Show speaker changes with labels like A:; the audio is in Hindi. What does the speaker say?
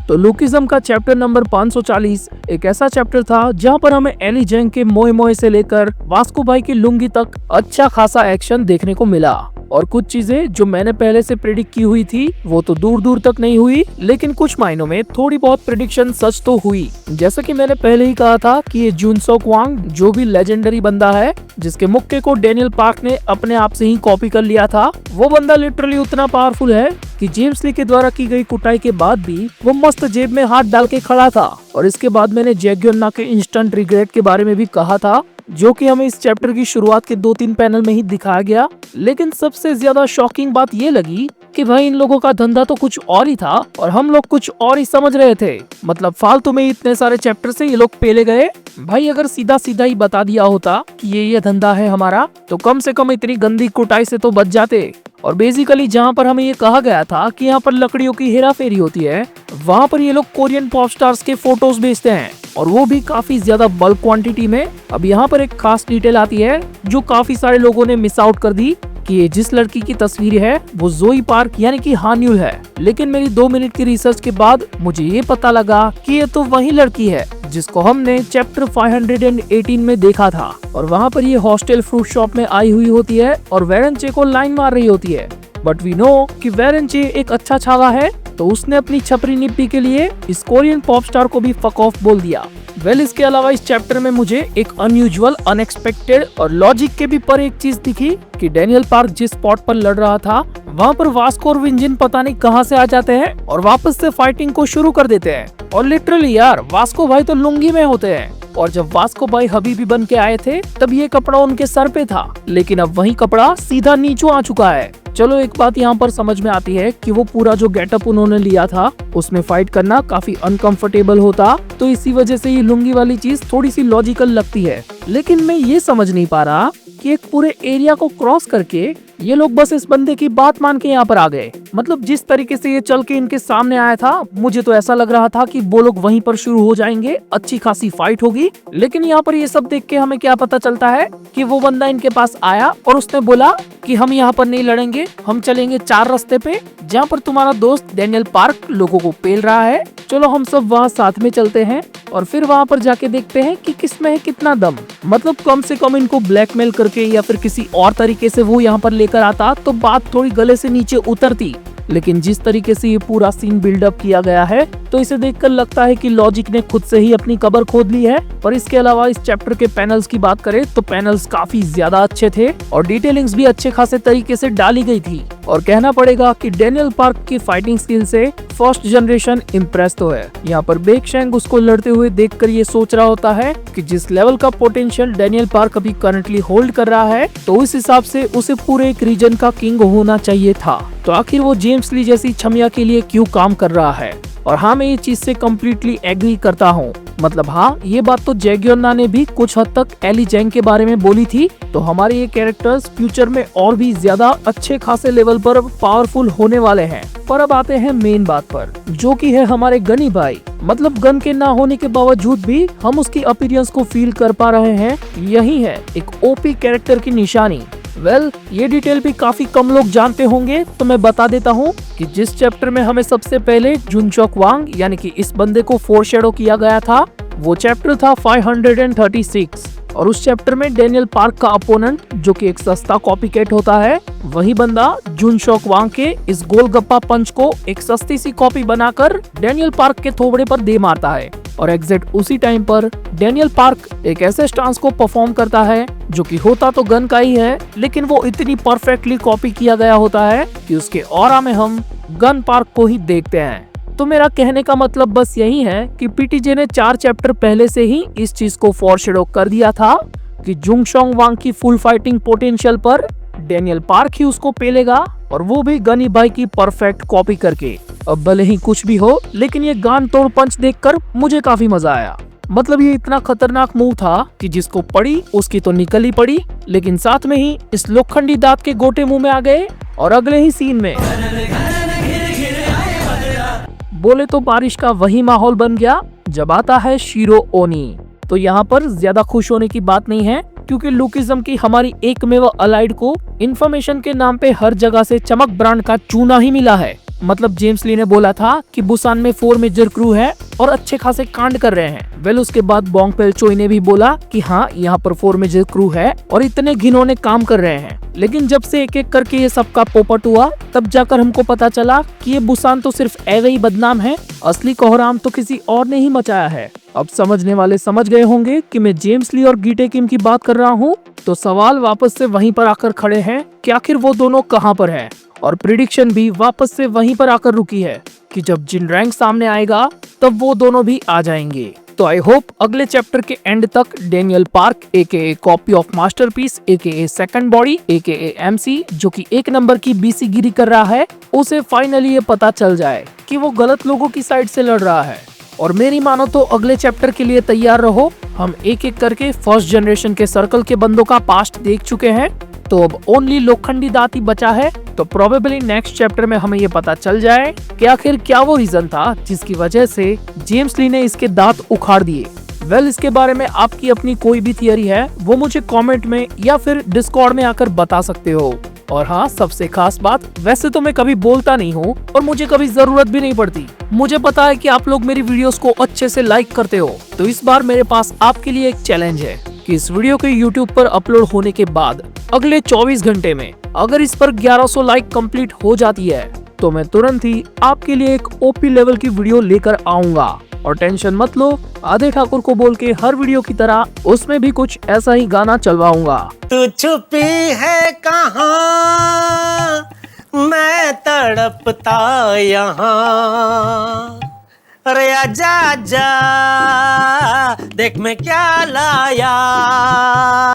A: तो लुकिज्म का चैप्टर नंबर 540 एक ऐसा चैप्टर था जहां पर हमें एली जेंग के मोए मोए से लेकर वास्को भाई की लुंगी तक अच्छा खासा एक्शन देखने को मिला। और कुछ चीजें जो मैंने पहले से प्रेडिक्ट की हुई थी वो तो दूर दूर तक नहीं हुई, लेकिन कुछ मायनों में थोड़ी बहुत प्रेडिक्शन सच तो हुई। जैसा कि मैंने पहले ही कहा था कि ये जुन सोक वांग जो भी लेजेंडरी बंदा है जिसके मुक्के को डेनियल पार्क ने अपने आप से ही कॉपी कर लिया था, वो बंदा लिटरली उतना पावरफुल है कि जेम्स ली के द्वारा की गई कुटाई के बाद भी वो मस्त जेब में हाथ डाल के खड़ा था। और इसके बाद मैंने जैक ग्योन्ना के इंस्टेंट रिग्रेट के बारे में भी कहा था, जो कि हमें इस चैप्टर की शुरुआत के 2-3 पैनल में ही दिखाया गया। लेकिन सबसे ज्यादा शॉकिंग बात ये लगी कि भाई इन लोगों का धंधा तो कुछ और ही था और हम लोग कुछ और ही समझ रहे थे। मतलब फालतू में इतने सारे चैप्टर से ये लोग पेले गए। भाई अगर सीधा सीधा ही बता दिया होता कि ये धंधा है हमारा, तो कम से कम इतनी गंदी कुटाई से तो बच जाते। और बेसिकली जहाँ पर हमें ये कहा गया था कि यहाँ पर लकड़ियों की हेरा फेरी होती है, वहाँ पर ये लोग कोरियन पॉप स्टार्स के फोटोज बेचते हैं, और वो भी काफी ज्यादा बल्क क्वांटिटी में। अब यहाँ पर एक खास डिटेल आती है जो काफी सारे लोगों ने मिस आउट कर दी कि ये जिस लड़की की तस्वीर है वो जोई पार्क यानी कि हान्यूल है। लेकिन मेरी 2 मिनट की रिसर्च के बाद मुझे ये पता लगा कि ये तो वही लड़की है जिसको हमने चैप्टर 518 में देखा था। और वहाँ पर ये हॉस्टल फ्रूट शॉप में आई हुई होती है और वेरेंचे को लाइन मार रही होती है। बट वी नो कि वेरेंचे एक अच्छा छावा है, तो उसने अपनी छपरी निप्पी के लिए इस कोरियन पॉप स्टार को भी फक ऑफ बोल दिया। इसके अलावा इस चैप्टर में मुझे एक अनयूजुअल, अनएक्सपेक्टेड और लॉजिक के भी पर एक चीज दिखी कि डेनियल पार्क जिस स्पॉट पर लड़ रहा था वहाँ पर वास्को और विंजिन पता नहीं कहाँ से आ जाते हैं और वापस से फाइटिंग को शुरू कर देते हैं। और लिटरली यार वास्को भाई तो लुंगी में होते हैं, और जब वास्को भाई हबीबी बन के आए थे तब ये कपड़ा उनके सर पे था, लेकिन अब वही कपड़ा सीधा नीचे आ चुका है। चलो एक बात यहाँ पर समझ में आती है कि वो पूरा जो गेटअप उन्होंने लिया था उसमें फाइट करना काफी अनकंफर्टेबल होता, तो इसी वजह से ये लुंगी वाली चीज थोड़ी सी लॉजिकल लगती है। लेकिन मैं ये समझ नहीं पा रहा कि एक पूरे एरिया को क्रॉस करके ये लोग बस इस बंदे की बात मान के यहाँ पर आ गए। मतलब जिस तरीके से ये चल के इनके सामने आया था, मुझे तो ऐसा लग रहा था कि वो लोग वहीं पर शुरू हो जाएंगे, अच्छी खासी फाइट होगी। लेकिन यहाँ पर ये सब देख के हमें क्या पता चलता है कि वो बंदा इनके पास आया और उसने बोला कि हम यहाँ पर नहीं लड़ेंगे, हम चलेंगे 4 रास्ते पे जहाँ पर तुम्हारा दोस्त डेनियल पार्क लोगों को पेल रहा है। चलो हम सब वहाँ साथ में चलते हैं और फिर वहाँ पर जाके देखते हैं कि किसमें है कितना दम। मतलब कम से कम इनको ब्लैकमेल करके या फिर किसी और तरीके से वो यहाँ पर लेकर आता तो बात थोड़ी गले से नीचे उतरती। लेकिन जिस तरीके से ये पूरा सीन बिल्डअप किया गया है तो इसे देखकर लगता है कि लॉजिक ने खुद से ही अपनी कब्र खोद ली है। और इसके अलावा इस चैप्टर के पैनल्स की बात करें तो पैनल्स काफी ज्यादा अच्छे थे और डिटेलिंग्स भी अच्छे खासे तरीके से डाली गई थी। और कहना पड़ेगा कि डेनियल पार्क की फाइटिंग स्किल से फर्स्ट जनरेशन इम्प्रेस तो है। यहाँ पर बेक शैंग उसको लड़ते हुए देखकर ये सोच रहा होता है कि जिस लेवल का पोटेंशियल डेनियल पार्क अभी करंटली होल्ड कर रहा है तो उस हिसाब से उसे पूरे एक रीजन का किंग होना चाहिए था। तो आखिर वो जेम्स ली जैसी छमिया के लिए क्यों काम कर रहा है। और हाँ, मैं ये चीज से कम्प्लीटली एग्री करता हूँ। मतलब हाँ, ये बात तो जैक ग्योन्ना ने भी कुछ हद तक एली जेंग के बारे में बोली थी। तो हमारे ये कैरेक्टर्स फ्यूचर में और भी ज्यादा अच्छे खासे लेवल पर पावरफुल होने वाले हैं। पर अब आते हैं मेन बात पर, जो कि है हमारे गनी भाई। मतलब गन के ना होने के बावजूद भी हम उसकी अपीयरेंस को फील कर पा रहे हैं। यही है एक ओपी कैरेक्टर की निशानी। ये डिटेल भी काफी कम लोग जानते होंगे, तो मैं बता देता हूँ कि जिस चैप्टर में हमें सबसे पहले जुन सोक वांग यानी कि इस बंदे को फोरशैडो किया गया था, वो चैप्टर था 536। और उस चैप्टर में डेनियल पार्क का अपोनेंट, जो कि एक सस्ता कॉपीकैट होता है, वही बंदा जुन सोक वांग के इस गोलगप्पा पंच को एक सस्ती सी कॉपी बनाकर डेनियल पार्क के थोबड़े पर दे मारता है। और एग्जैक्ट उसी टाइम पर डेनियल पार्क एक ऐसे स्टांस को परफॉर्म करता है जो कि होता तो गन का ही है, लेकिन वो इतनी परफेक्टली कॉपी किया गया होता है कि उसके ऑरा में हम गन पार्क को ही देखते हैं। तो मेरा कहने का मतलब बस यही है कि पीटीजे ने 4 चैप्टर पहले से ही इस चीज को फोरशैडो कर दिया था कि जुन सोक वांग की फुल फाइटिंग पोटेंशियल पर डेनियल पार्क ही उसको पेलेगा, और वो भी गनी भाई की परफेक्ट कॉपी करके। अब भले ही कुछ भी हो, लेकिन ये गान तोड़ पंच देखकर मुझे काफी मजा आया। मतलब ये इतना खतरनाक मूव था कि जिसको पड़ी उसकी तो निकल ही पड़ी, लेकिन साथ में ही इस लोखंडी दांत के गोटे मुंह में आ गए। और अगले ही सीन में बोले तो बारिश का वही माहौल बन गया जब आता है शिरो ओनी। तो यहाँ पर ज्यादा खुश होने की बात नहीं है, क्योंकि लुकिज्म की हमारी एकमेव अलाइड को इंफॉर्मेशन के नाम पे हर जगह से चमक ब्रांड का चूना ही मिला है। मतलब जेम्स ली ने बोला था कि बुसान में 4 मेजर क्रू है और अच्छे खासे कांड कर रहे हैं। वेल उसके बाद बोंग पेल चोई ने भी बोला कि हाँ यहाँ पर 4 मेजर क्रू है और इतने घिनौने काम कर रहे हैं। लेकिन जब से एक एक करके ये सबका पोपट हुआ तब जाकर हमको पता चला कि ये बुसान तो सिर्फ ऐसे ही बदनाम है, असली कोहराम तो किसी और ने ही मचाया है। अब समझने वाले समझ गए होंगे कि मैं जेम्स ली और गीटे किम की बात कर रहा हूँ। तो सवाल वापस से वहीं पर आकर खड़े हैं कि आखिर वो दोनों कहाँ पर हैं। और प्रिडिक्शन भी वापस से वहीं पर आकर रुकी है कि जब जिन रैंक सामने आएगा तब वो दोनों भी आ जाएंगे। तो आई होप अगले चैप्टर के एंड तक Daniel park AKA copy of masterpiece AKA second body AKA MC जो कि 1 नंबर की BC गिरी कर रहा है, उसे फाइनली ये पता चल जाए कि वो गलत लोगों की साइड से लड़ रहा है। और मेरी मानो तो अगले चैप्टर के लिए तैयार रहो। हम एक एक करके फर्स्ट जनरेशन के सर्कल के बंदों का पास्ट देख चुके हैं, तो अब ओनली लोखंडी दांत ही बचा है। तो प्रोबेबली नेक्स्ट चैप्टर में हमें ये पता चल जाए कि आखिर क्या वो रीजन था जिसकी वजह से जेम्स ली ने इसके दांत उखाड़ दिए। वेल इसके बारे में आपकी अपनी कोई भी थियरी है वो मुझे कमेंट में या फिर डिस्कॉर्ड में आकर बता सकते हो। और हाँ, सबसे खास बात, वैसे तो मैं कभी बोलता नहीं हूँ और मुझे कभी जरूरत भी नहीं पड़ती। मुझे पता है कि आप लोग मेरी वीडियोस को अच्छे से लाइक करते हो। तो इस बार मेरे पास आपके लिए एक चैलेंज है कि इस वीडियो के YouTube पर अपलोड होने के बाद अगले 24 घंटे में अगर इस पर 1100 लाइक कंप्लीट हो जाती है तो मैं तुरंत ही आपके लिए एक OP लेवल की वीडियो लेकर आऊंगा। और टेंशन मत लो, आधे ठाकुर को बोल के हर वीडियो की तरह उसमें भी कुछ ऐसा ही गाना चलवाऊंगा।
B: तू छुपी है कहाँ, मैं तड़पता यहाँ, अरे आजा आजा देख मैं क्या लाया।